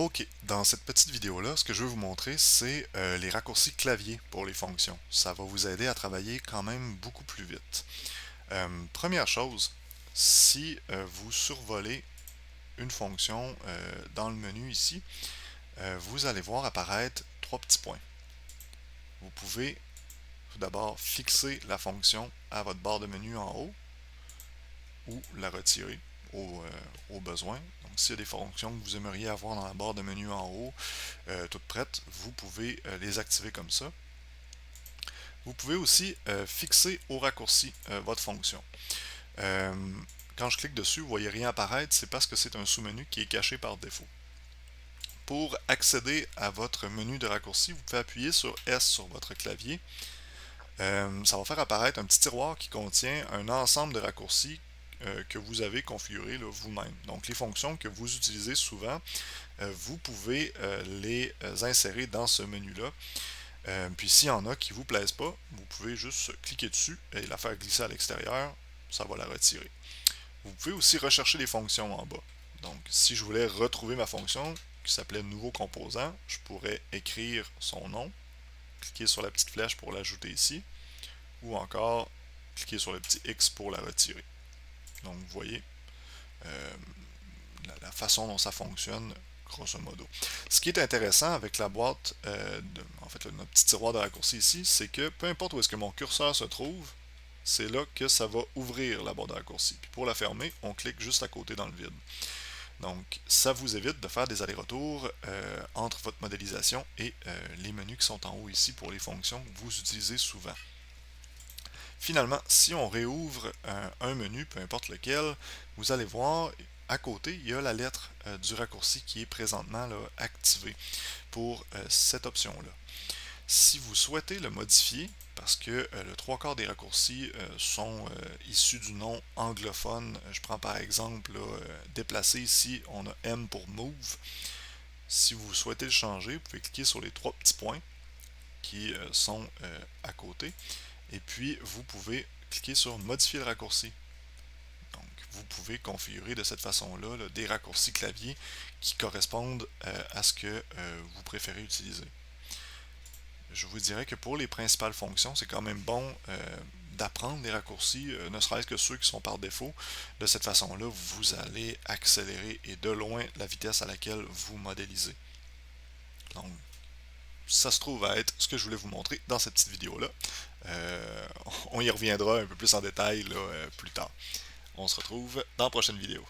Ok, dans cette petite vidéo-là, ce que je veux vous montrer, c'est les raccourcis clavier pour les fonctions. Ça va vous aider à travailler quand même beaucoup plus vite. Première chose, si vous survolez une fonction dans le menu ici, vous allez voir apparaître trois petits points. Vous pouvez tout d'abord fixer la fonction à votre barre de menu en haut ou la retirer au besoin. Donc, s'il y a des fonctions que vous aimeriez avoir dans la barre de menu en haut, toutes prêtes, vous pouvez les activer comme ça. Vous pouvez aussi fixer au raccourci votre fonction. Euh, Quand je clique dessus, vous ne voyez rien apparaître, c'est parce que c'est un sous-menu qui est caché par défaut. Pour accéder à votre menu de raccourci, vous pouvez appuyer sur S sur votre clavier. Ça va faire apparaître un petit tiroir qui contient un ensemble de raccourcis que vous avez configurés vous-même. Donc les fonctions que vous utilisez souvent, vous pouvez les insérer dans ce menu-là. Puis s'il y en a qui ne vous plaisent pas, vous pouvez juste cliquer dessus et la faire glisser à l'extérieur, ça va la retirer. Vous pouvez aussi rechercher les fonctions en bas. Donc si je voulais retrouver ma fonction qui s'appelait nouveau composant, je pourrais écrire son nom, cliquer sur la petite flèche pour l'ajouter ici, ou encore cliquer sur le petit X pour la retirer. Donc vous voyez euh, la façon dont ça fonctionne grosso modo. Ce qui est intéressant avec la boîte, en fait notre petit tiroir de raccourcis ici, c'est que peu importe où est-ce que mon curseur se trouve, c'est là que ça va ouvrir la boîte de raccourcis. Puis pour la fermer, on clique juste à côté dans le vide. Donc ça vous évite de faire des allers-retours entre votre modélisation et les menus qui sont en haut ici pour les fonctions que vous utilisez souvent. Finalement, si on réouvre un menu, peu importe lequel, vous allez voir à côté, il y a la lettre du raccourci qui est présentement là, activée pour cette option-là. Si vous souhaitez le modifier, parce que le trois quarts des raccourcis sont issus du nom anglophone, je prends par exemple déplacer ici, on a M pour move. Si vous souhaitez le changer, vous pouvez cliquer sur les trois petits points qui sont à côté. Et puis, vous pouvez cliquer sur modifier le raccourci. Donc, vous pouvez configurer de cette façon-là là, des raccourcis clavier qui correspondent à ce que vous préférez utiliser. Je vous dirais que pour les principales fonctions, c'est quand même bon d'apprendre les raccourcis, ne serait-ce que ceux qui sont par défaut. De cette façon-là, vous allez accélérer et de loin la vitesse à laquelle vous modélisez. Donc, ça se trouve à être ce que je voulais vous montrer dans cette petite vidéo-là. On y reviendra un peu plus en détail là, plus tard. On se retrouve dans la prochaine vidéo.